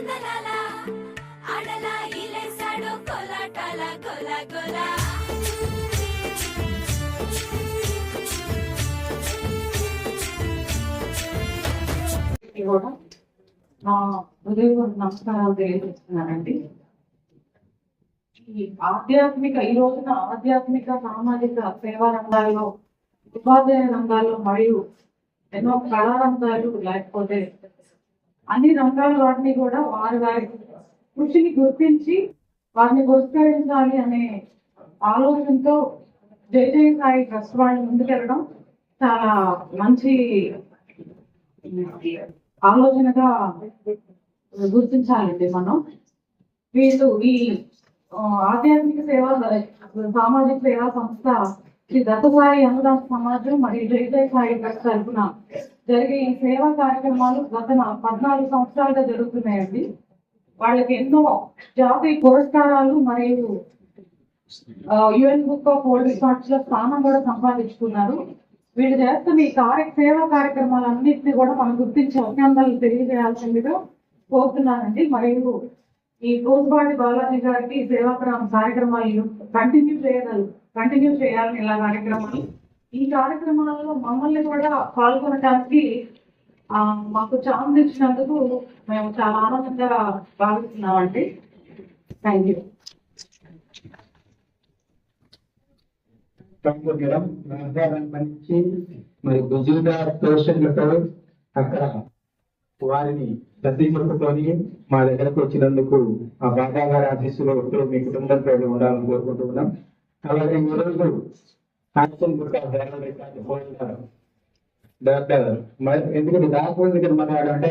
వందనాల ఆడలా ఇలేసాడు కోలాటాల గోల గోల. కూడా ఉదయం నమస్కారాలు తెలియజేస్తున్నానండి. ఈ రోజున ఆధ్యాత్మిక సామాజిక సేవా రంగాల్లో, ఉపాధ్యాయ రంగాల్లో మరియు ఎన్నో కళా రంగాలు, లేకపోతే అన్ని రంగాల వాటిని కూడా వారి వారి కృషిని గుర్తించి వారిని పురస్కరించాలి అనే ఆలోచనతో జై జై సాయి ట్రస్ట్ వాళ్ళు ముందుకెళ్ళడం చాలా మంచి ఆలోచనగా గుర్తించాలండి మనం. వీళ్ళు ఈ ఆధ్యాత్మిక సేవా సామాజిక సేవా సంస్థ శ్రీ దత్తసాయి అనుదాన సమాజం మరియు జై జై సాయి ట్రస్ట్ తరఫున జరిగే ఈ సేవా కార్యక్రమాలు గత 14 సంవత్సరాలుగా జరుగుతున్నాయండి. వాళ్ళకి ఎన్నో జాతీయ పురస్కారాలు మరియు UN book of world records లో స్థానం కూడా సంపాదించుకున్నారు. వీళ్ళు చేస్తున్న ఈ సేవా కార్యక్రమాలన్నింటినీ కూడా మనం గుర్తించి అభినందనలు తెలియజేయాల్సిందిగా కోరుతున్నానండి. మరియు ఈ కోసుబాటి బాలాజీ గారికి ఈ సేవా కార్యక్రమాలు కంటిన్యూ చేయాలని ఇలా కార్యక్రమాలు. ఈ కార్యక్రమాలలో మమ్మల్ని కూడా పాల్గొనడానికి మాకు ఛాన్స్ ఇచ్చినందుకు మేము చాలా ఆనందంగా భావిస్తున్నామండి. Thank you. మరి గుజరాత్ పేషెంట్లతో అక్కడ వారిని సర్దింపుతోని మా దగ్గరకు వచ్చినందుకు ఆ బాబా గారి ఆశీస్సులో మీ కుటుంబం పేరు ఉండాలని కోరుకుంటున్నాం. అలాగే ఈరోజు డాక్టర్ ఎందుకంటే డాక్టర్ మాట్లాడంటే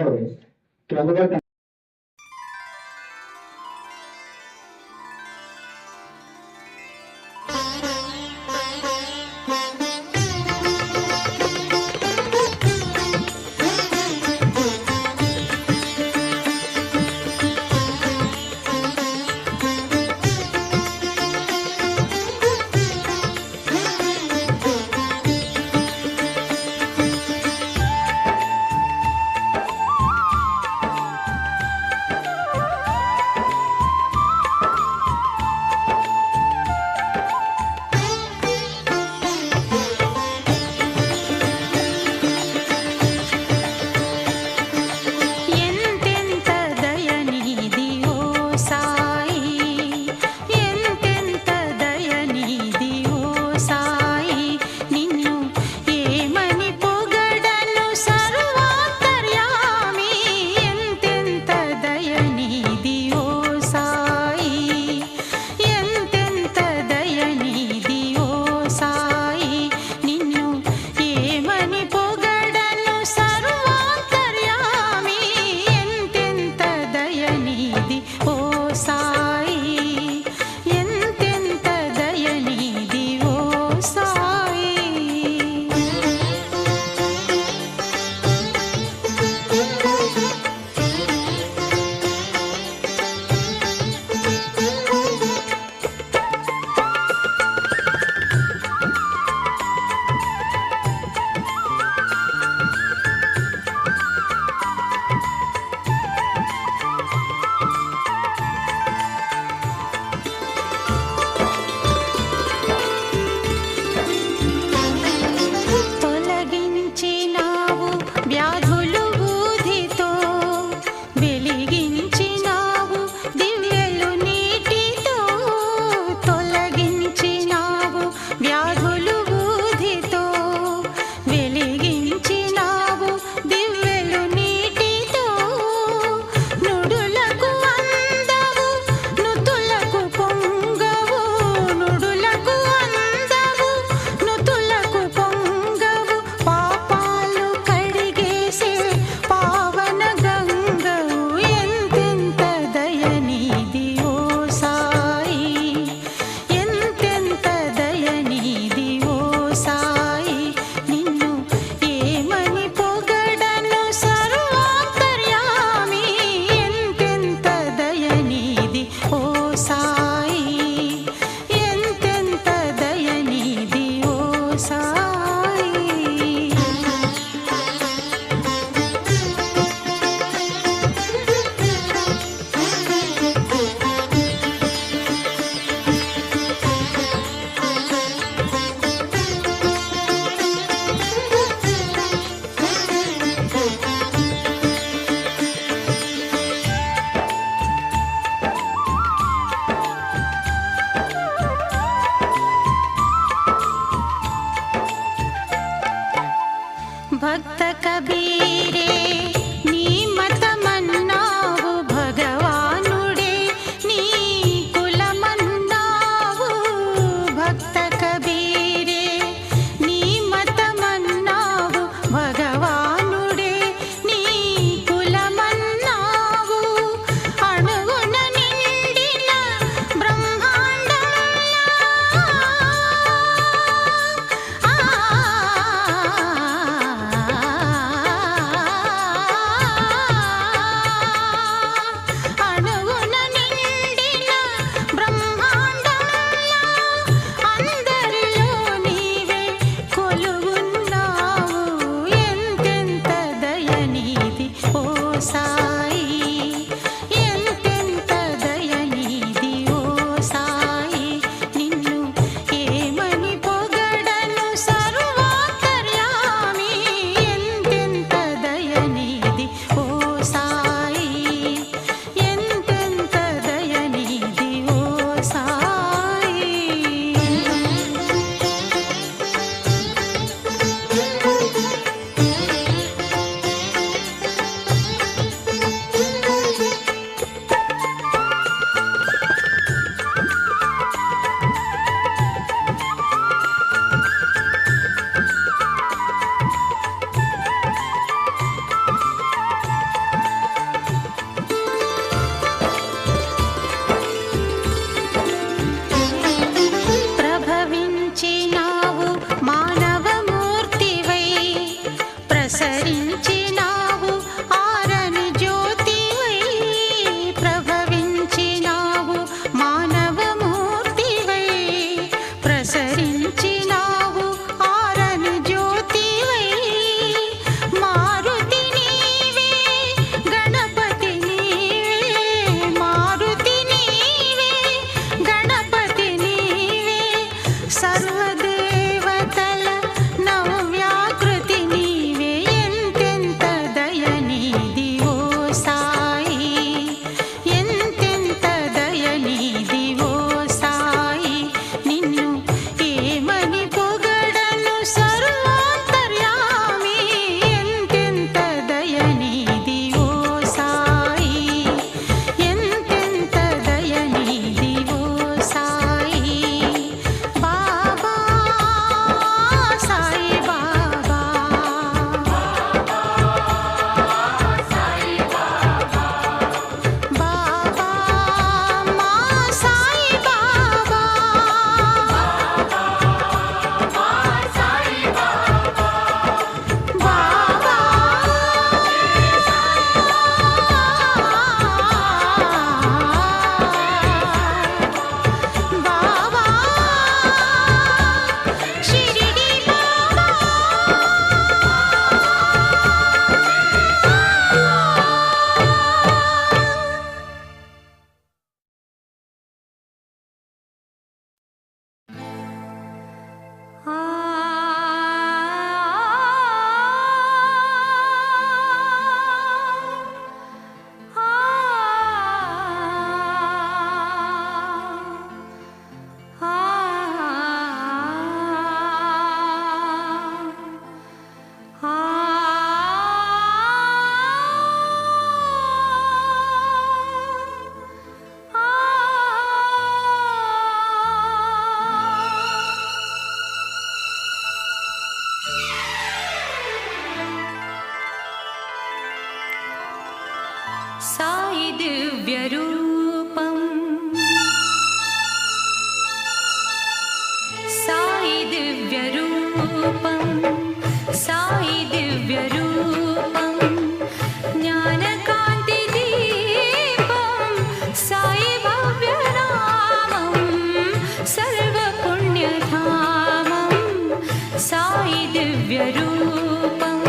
भव्यरूपं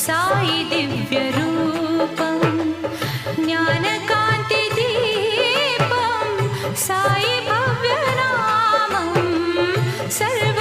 साई दिव्यरूपं ज्ञानकान्तिदीपं साई भव्यनामं सर्व